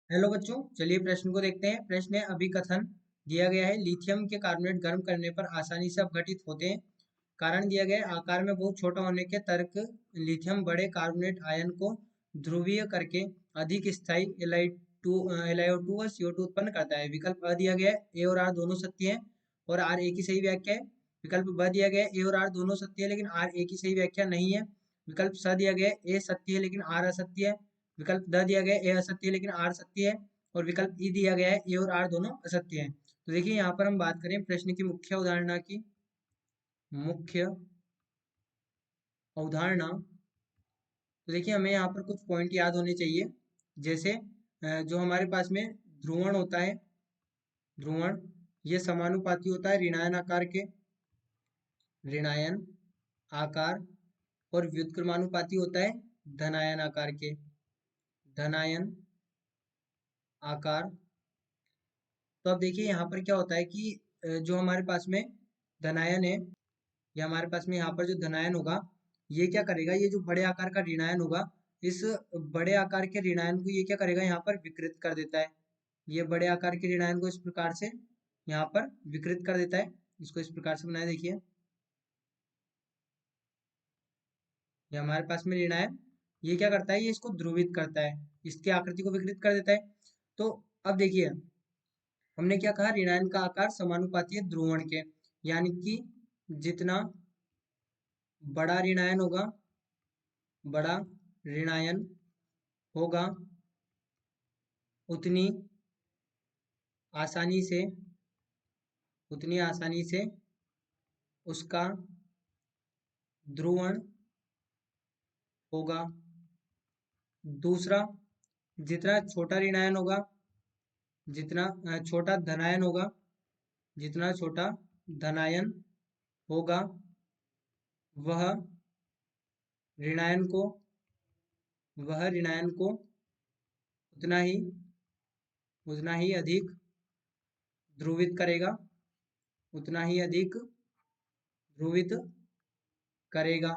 Hello बच्चों, चलिए प्रश्न को देखते हैं। प्रश्न है अभिकथन दिया गया है, लिथियम के कार्बोनेट गर्म करने पर आसानी से अपघटित होते हैं। कारण दिया गया है, आकार में बहुत छोटा होने के तर्क लिथियम बड़े कार्बोनेट आयन को ध्रुवीय करके अधिक स्थायी LiO2 और CO2 उत्पन्न करता है। विकल्प अ दिया गया है, ए और आर दोनों सत्य है और आर ए की सही व्याख्या है। विकल्प ब दिया गया है, ए और आर दोनों सत्य है लेकिन आर ए की सही व्याख्या नहीं है। विकल्प स दिया गया है, ए सत्य है लेकिन आर असत्य है। विकल्प द दिया गया है, ए असत्य है लेकिन आर सत्य है। और विकल्प ई दिया गया है, ए और आर दोनों असत्य है। तो देखिए यहाँ पर हम बात करें प्रश्न की मुख्य अवधारणा की। मुख्य अवधारणा, तो देखिए हमें यहाँ पर कुछ पॉइंट याद होने चाहिए। जैसे जो हमारे पास में ध्रुवण होता है, ध्रुवण ये समानुपाती होता है ऋणायन आकार के, ऋणायन आकार, और व्युत्क्रमानुपाती होता है धनायन आकार के, धनायन आकार। तो अब देखिए यहाँ पर क्या होता है कि जो हमारे पास में धनायन है, या हमारे पास में यहाँ पर जो धनायन होगा, ये क्या करेगा, ये जो बड़े आकार का ऋणायन होगा, इस बड़े आकार के ऋणायन को ये क्या करेगा, यहाँ पर विकृत कर देता है। ये बड़े आकार के ऋणायन को इस प्रकार से यहाँ पर विकृत कर देता है। इसको इस प्रकार से बनाया, देखिए ये हमारे पास में ऋणायन, ये क्या करता है, ये इसको ध्रुवित करता है, इसकी आकृति को विकृत कर देता है। तो अब देखिए हमने क्या कहा, ऋणायन का आकार समानुपाती है ध्रुवण के, यानी कि जितना बड़ा ऋणायन होगा, बड़ा ऋणायन होगा, उतनी आसानी से, उतनी आसानी से उसका ध्रुवण होगा। दूसरा, जितना छोटा ऋणायन होगा, जितना छोटा धनायन होगा, जितना छोटा धनायन होगा, वह ऋणायन को, वह ऋणायन को उतना ही, उतना ही अधिक ध्रुवित करेगा, उतना ही अधिक ध्रुवित करेगा।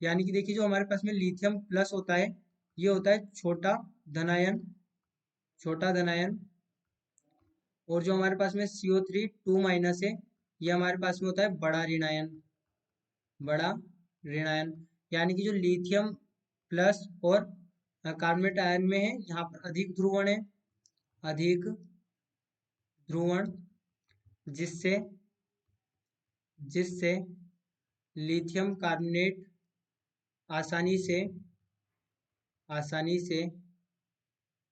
यानी कि देखिए जो हमारे पास में लिथियम प्लस होता है, ये होता है छोटा धनायन, छोटा धनायन। और जो हमारे पास में CO3 2 माइनस है, ये हमारे पास में होता है बड़ा ऋणायन, बड़ा ऋणायन। यानी कि जो लिथियम प्लस और कार्बोनेट आयन में है, यहाँ पर अधिक ध्रुवण है, अधिक ध्रुवण, जिससे, जिससे लिथियम कार्बोनेट आसानी से, आसानी से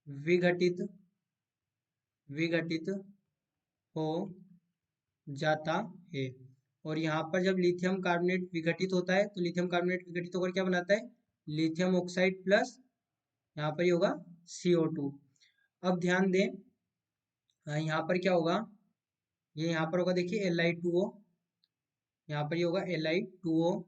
विघटित, विघटित हो जाता है। और यहाँ पर जब लिथियम कार्बोनेट विघटित होता है, तो लिथियम कार्बोनेट विघटित होकर क्या बनाता है, लिथियम ऑक्साइड प्लस, यहाँ पर ये होगा CO2। अब ध्यान दें, यहाँ पर क्या होगा, ये यहाँ पर होगा देखिए Li2O, यहाँ पर ये होगा Li2O।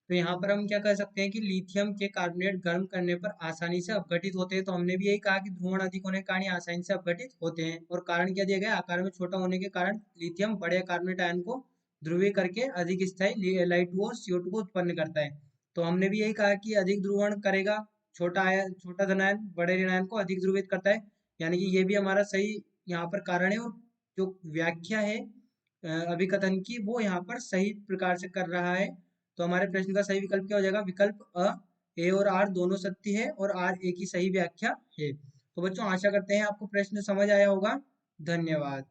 तो यहाँ पर हम क्या कह सकते हैं कि लिथियम के कार्बोनेट गर्म करने पर आसानी से अपघटित होते हैं। तो हमने भी यही कहा कि ध्रुवण अधिक होने के कारण ये आसानी से अपघटित होते हैं। और कारण क्या दिया गया है, आकार में छोटा होने के कारण लिथियम बड़े कार्बोनेट आयन को ध्रुवीय करके अधिक स्थायी Li2O और CO2 को उत्पन्न करता है। तो हमने भी यही कहा कि अधिक ध्रुवण करेगा, छोटा आयन, छोटा धनायन बड़े ऋणायन को अधिक ध्रुवित करता है। यानी कि ये भी हमारा सही यहाँ पर कारण है। और जो व्याख्या है अभिकथन की, वो यहाँ पर सही प्रकार से कर रहा है। तो हमारे प्रश्न का सही विकल्प क्या हो जाएगा, विकल्प अ, ए और आर दोनों सत्य है और आर ए की सही व्याख्या है। तो बच्चों आशा करते हैं आपको प्रश्न समझ आया होगा। धन्यवाद।